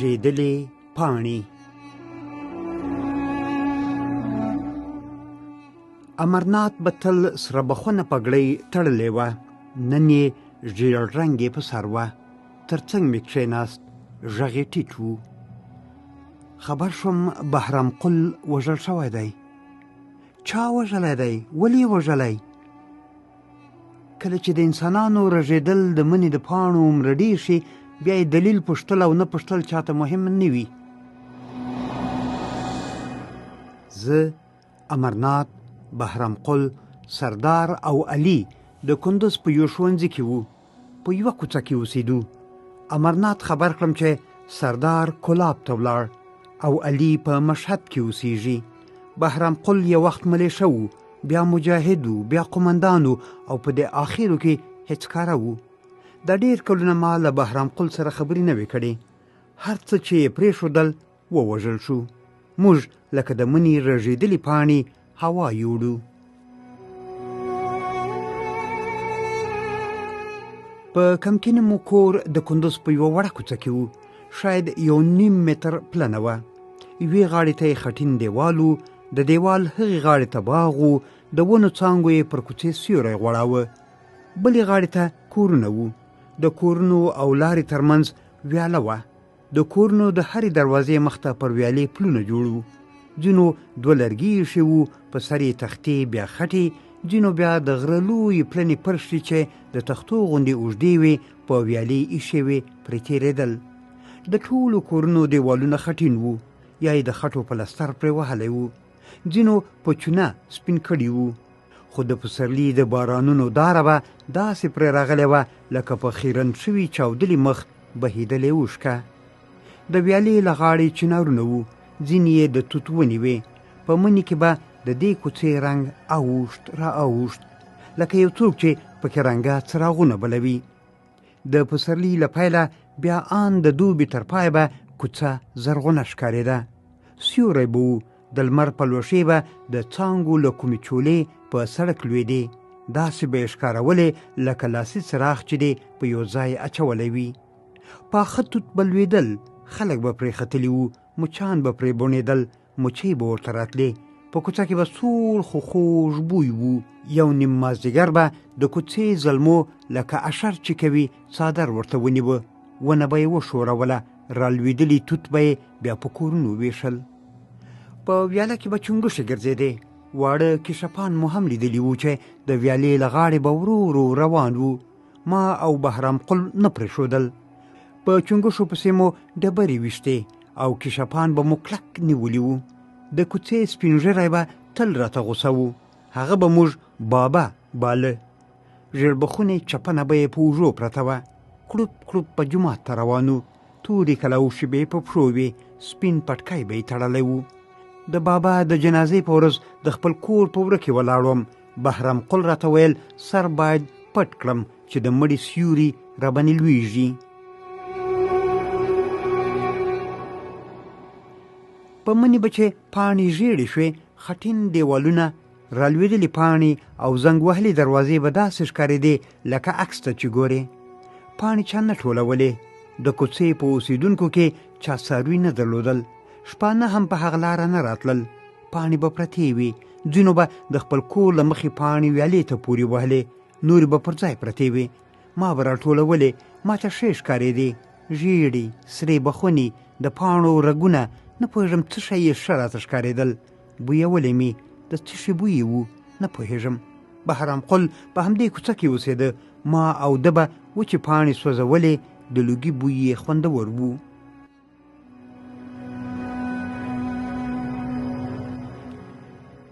رژېدلې پاڼې. امرنات به تل سره بخونه پګړۍ تړلې وه، نن یې ژېړ رنګ یې په سر وه. تر څنګ مې کښېناست، غږ یې ټیټ و. خبر شوم بهرام قل وژل شوی دی. چا وژلی دی؟ ولې وژلی؟ کله چې د انسانانو رژېدل د مني د پاڼو عمره ډېر شي، بیا یې دلیل پوښتل او نه پوښتل چاته مهم نه وي. زه، امرنات، بهرام قل، سردار او علي د کندوز په یو ښوونځي کې وو. په یوه کوڅه کې اوسېدو. امرنات خبر کړم چې سردار کلاب ته ولاړ او علي په مشهد کې اوسېږي. بهرام قل یو وخت ملیشه و، بیا مجاهد و، بیا قمندان و، او په دې آخرو کې هېڅ کاره و. دا ډېر کلونه ما له بهرام قل سره خبرې نه وې کړې. هر څه چې یې پرېښودل ووژل شو. موږ لکه د مني رژېدلې پاڼې هوا یوړو. په کمکینه مو کور د کندوز په یوه وړه کوڅه کې و. شاید 1.5 متر پلنه وه. یوې غاړې ته یې خټین دیوال و، د دیوال هغې غاړې ته باغ و، د ونو څانګو یې پر کوڅې سیوری غوړاوه. بلې غاړې ته کورونه وو. د کورونو او لارې ترمنځ ویاله وه. د کورونو د هرې دروازې مخته پر ویالې پلونه جوړ وو. ځینو 2 لرګي ایښي وو، په سر یې تختې بیا خټې، ځینو بیا د غره لویې پلنې پرښتې چې د تختو غوندې اوږدې وې په ویالې ایښې وې پرې تېرېدل. د ټولو کورونو دیوالونه خټین وو، یا یې د خټو پلستر پرې وهلی وو. ځینو په چونه سپین کړي وو، خو د پسرلي د بارانونو داره به داسې پرې راغلی وه لکه په خیرن شوي چاودلي مخ بهېدلې اوښکه. د ویالې له غاړې چنارونه وو، ځینې یې د توت ونې وې. په مني کې به د دې کوڅې رنګ اوښت را اوښت، لکه یو څوک چې پکې رنګه څراغونه بلوي. د پسرلي له پیله بیا آن د دوبي تر پایه به کوڅه زرغونه ښکارېده. سیوری به و، د لمر پلوشې به د څانګو له کومې چولې په سړک لوېدې. داسې به یې ښکارولې لکه لاسي څراغ چې دې په یو ځای اچولی وي. پاخه توت به لوېدل، خلک به پرې ختلي وو، مچان به پرې بڼېدل، مچۍ به ورته راتلې. په کوڅه کې به سوړ خو خوږ بوی وو. 1:30 مازدیګر به د کوڅې زلمو لکه اشر چې کوي څادر ورته ونیوه. ونه به یې وښوروله، رالوېدلي توت به یې بیا په کورونو ویشل. په ویاله کې به چونګښې ګرځېدې. واړه کشپان مو هم لیدلي وو چې د ویالې له غاړې به ورو ورو روان وو. ما او بهرام قل نه پرېښودل. په چونګښو پسې مو ډبرې ویشتې او کشپان به مو کلک نیولي وو. د کوڅې سپین ږیری به تل راته غوسه وو. هغه به موږ بابا باله. ژیړبخونې چپنه به یې په اوږو پرته وه. کړوپ کړوپ په جومات ته روانو. تورې کلاوشې به یې په پښو وې، سپین پټکی به یې تړلی وو. د بابا د جنازې په ورځ د خپل کور په وره کې ولاړ وم. بهرام قل راته ویل سر باید پټ کړم چې د مړي سیوري راباندې لویږي. په مني به چې پاڼې ژېړې شوې، خټین دیوالونه، رالوېدلې پاڼې او زنګ وهلې دروازې به داسې ښکارېدې لکه عکس ته چې ګورې. پاڼې چا نه ټولولې. د کوڅې په اوسېدونکو کې چا څاروي نه درلودل. شپانه هم په هغه لاره نه راتلل. پاڼې به پرتې وې. ځینو به د خپل کور له مخې پاڼې ویالې ته پورې وهلې، نورې به پر ځای پرتې وې. ما به راټولولې. ما ته ښې ښکارېدې، ژېړې سرې بخونې، د پاڼو رګونه، نه پوهېږم څه شی یې ښه راته ښکارېدل. بویولې مې، د څه شي بوی یې و نه پوهېږم. بهرام قل په همدې کوڅه کې اوسېده. ما او ده به وچې پاڼې سوځولې، د لوګي بوی یې خوندور و.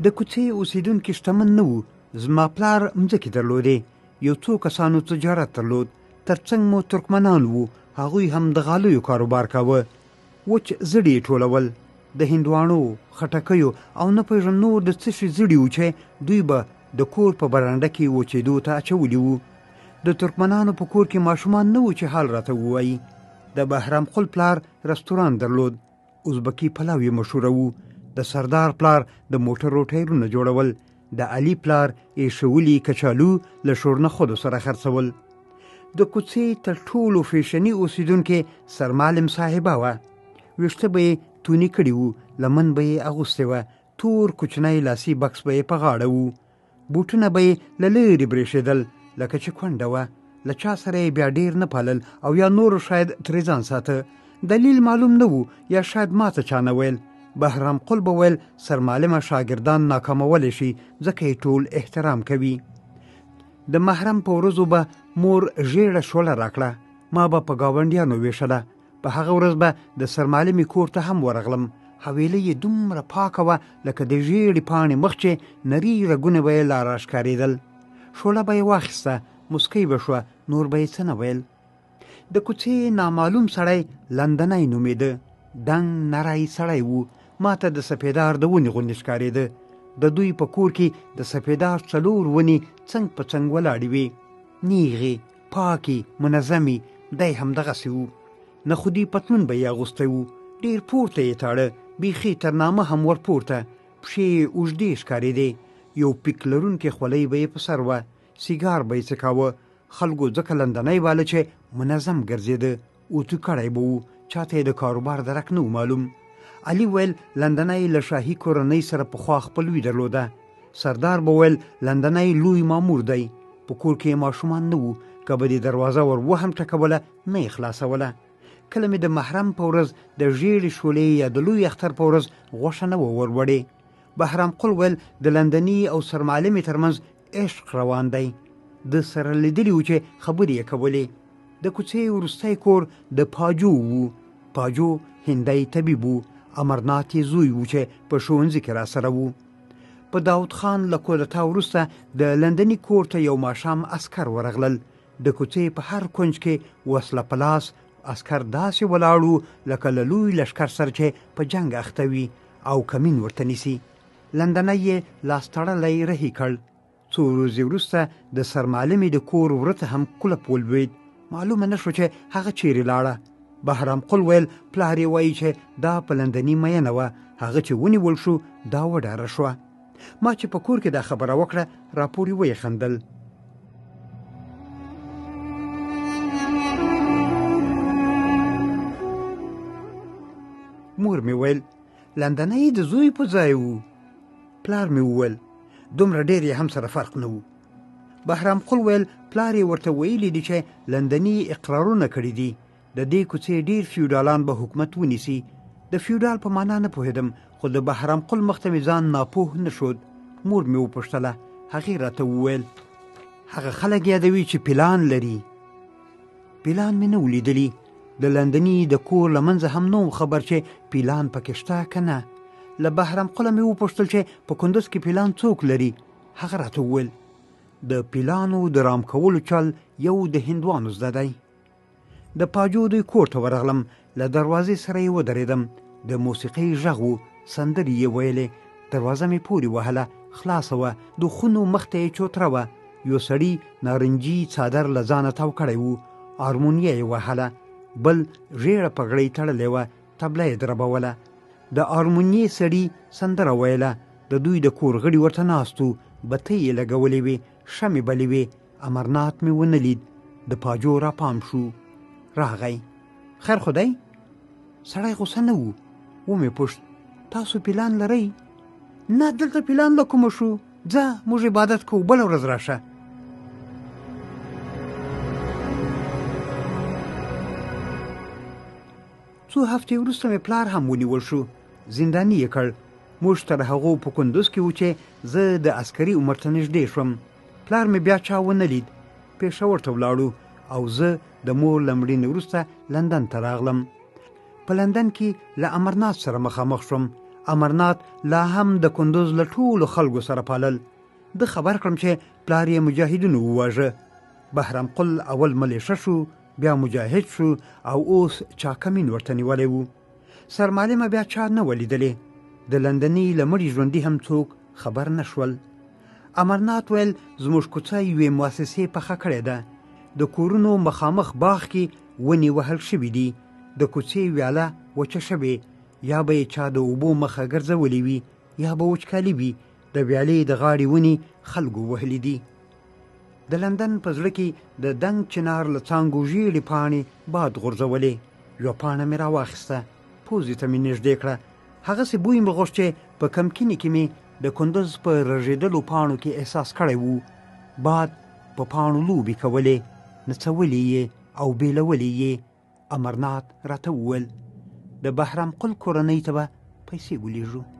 د کوڅې اوسېدونکي شتمن نه وو. زما پلار مځکې درلودې. یو څو کسانو تجارت درلود. تر څنګ مو ترکمنان وو. هغوی هم د غالیو کاروبار کاوه. وچ زړي یې ټولول، د هندواڼو، خټکیو او نه پوهېږم نور د څه شي زړي وو چې دوی به د کور په برنډه کې وچېدو ته اچولي وو. د ترکمنانو په کور کې ماشومان نه وو چې حال راته ووایي. د بهرام قل پلار رستوران درلود. ازبکي پلاو یې مشهوره وو. د سردار پلار د موټرو ټایرونه جوړول. د علي پلار ایښولي کچالو له شورنخودو سره خرڅول. د کوڅې تر ټولو فیشني اوسېدونکې سرمعلم صاحبه وه. ویښته به یې توني کړي وو، لمن به یې اغوستی وه، تور کوچنی لاسي بکس به یې په غاړه وو، بوټونه به یې له لرې برېښېدل لکه چې کونډه وه. له چا سره یې بیا ډېر نه پالل او یا نورو شاید ترې ځان ساته. دلیل معلوم نه وو یا شاید ما ته چا نه ویل. بهرام قل به ویل سرمعلمه شاګردان ناکامولی شي ځکه یې ټول احترام کوي. د محرم په ورځو به مور ژېړه شوله راکړه، ما به په ګاونډیانو ویشله. په هغه ورځ به د سرمعلمې کور ته هم ورغلم. حویله یې دومره پاکه وه لکه د ژېړې پاڼې مخ چې نري رګونه به یې لا راښکارېدل. شوله به یې واخیسته، مسکی به شوه، نور به یې څه نه ویل. د کوڅې نامعلوم سړی لندنی نومېده. دنګ نری سړی و، ما ته د سپېدار د ونې غوندې ښکارېده. د دوی په کور کې د سپېدار 4 ونې څنګ په څنګ ولاړې وې، نیغې، پاکې، منظمې. دی همدغسې و. نخودي پتلون به یې اغوستی و، ډېر پورته یې تاړه، بیخي تر نامه هم ور پورته. پښې یې اوږدې ښکارېدې. یو پیک لرونکې خولۍ به یې په سر وه، سیګار به یې څکاوه. خلکو ځکه لندنی باله چې منظم ګرځېده. اوتو کړی به و، چاته یې د کاروبار درک نه و معلوم. علي ویل لندنی له شاهي کورنۍ سره پخوا خپلوي درلوده. سردار به ویل لندنی لوی مامور دی. په کور کې ماشومان نه وو، که به دې دروازه ور وهم ټکوله نه یې خلاصوله. کله مې د محرم په ورځ د ژېړې شولې یا د لوی اختر په ورځ غوښه نه وه ور وړې. بهرام قل ویل د لندني او سرمعلمې ترمنځ عشق روان دی. د سره لیدلي وو چې خبرې یې کولې. د کوڅې وروستی کور د پاجو و. پاجو هندی طبیب و. امرنات یې زوی و چې په ښوونځي کې راسره و. په داود خان له کودتا وروسته د لندني کور ته یو ماښام عسکر ورغلل. د کوڅې په هر کونج کې وسله په لاس عسکر داسې ولاړو لکه له لوی لښکر سره چې په جنګ اخته وي او کمین ورته نیسي. لندنی یې لاس تړلی رهي کړ. څو ورځې وروسته د سرمعلمې د کور وره ته هم کولپ ولوېد. معلومه نه شو چې هغه چیرې لاړه. بهرام قل ویل پلار یې وایي چې دا په لندني مینه وه، هغه چې ونیول شو دا وډاره شوه. ما چې په کور کې دا خبره وکړه راپورې ویې خندل. مور مې ویل لندنی د زوی په ځای و. پلار مې وویل دومره ډېر یې هم سره فرق نه و. بهرام قل ویل پلار یې ورته ویلي دي چې لندني اقرارونه کړي دي د دې کوڅې ډېر فیوډالان به حکومت ونیسي. د فیوډال په معنا نه پوهېدم، خو د بهرام قل مخ ته مې ځان ناپوه نه شود. مور مې وپوښتله. هغې راته وویل هغه خلک یادوي چې پلان لري. پلان مې نه ولیدلي. د لندني د کور له منځه هم نه خبر چې پلان پکې شته که نه. له بهرام قله مې وپوښتل چې په کندوز کې پلان څوک لري. هغه راته وویل د پلانو د رام کولو چل یو د هندوانو زده دی. د پاجو دوی کور ته ورغلم. له دروازې سره یې ودرېدم. د موسیقۍ غږ و، سندرې یې ویلې. دروازه مې پورې وهله، خلاصه وه. د خونو مخ ته یې چوتره وه. یو سړي نارنجي څادر له ځانه تاو کړی و. هارمونیه یې وهله. بل ژېړه پګړۍ تړلې وه، طبله یې دربوله. د هارمونیې سړي سندره ویله. د دوی د کور غړي ورته ناست وو. بتۍ یې لګولې وې، شمې بلې وې. امرنات مې ونه لید. د پاجو را پام شو. راغی. خیر خو دی؟ سړی غوسه نه و. ومې پوښت تاسو پلان لرئ؟ نه دلته پلان له کومه شو، ځه موږ عبادت کوو، بله ورځ راشه. څو هفتې وروسته مې پلار هم ونیول شو، زنداني یې کړ. موږ تر هغو په کندوز کې وو چې زه د عسکري عمر ته نږدې شوم. پلار مې بیا چا ونه لید. پېښور ته ولاړو او زه د مور له مړینې وروسته لندن ته راغلم. په لندن کې له امرنات سره مخامخ شوم. امرنات لا هم د کندوز له ټولو خلکو سره پالل. ده خبر کړم چې پلار یې مجاهدینو وواژه. بهرام قل اول ملیشه شو، بیا مجاهد شو او اوس چاکمین ورته نیولی و. سرمعلمه بیا چا نه ولیدلې. د لندني له مړي ژوندي هم څوک خبر نه شول. امرنات ویل زموږ کوڅه یوې مؤسسې پخه کړې ده. د کورونو مخامخ باغ کې ونې وهل شوي دي. د کوڅې ویاله وچه شوې، یا به یې چا د اوبو مخه ګرځولې وي یا به وچکالي وي. د ویالې د غاړې ونې خلکو وهلي دي. د لندن په زړه کې د دنګ چنار له څانګو ژېړې پاڼې باد غورځولې. یوه پاڼه مې راواخیسته، پوزې ته مې نږدې کړه. هغسې بوی مې غوښت چې په کمکینې کې مې د کندوز په رژېدلو پاڼو کې احساس کړی و. باد په پاڼو لوبې کولې، نڅولې یې او بیلولې یې. امرنات راته وویل د بهرام قل کورنۍ ته به پیسې ولېږو.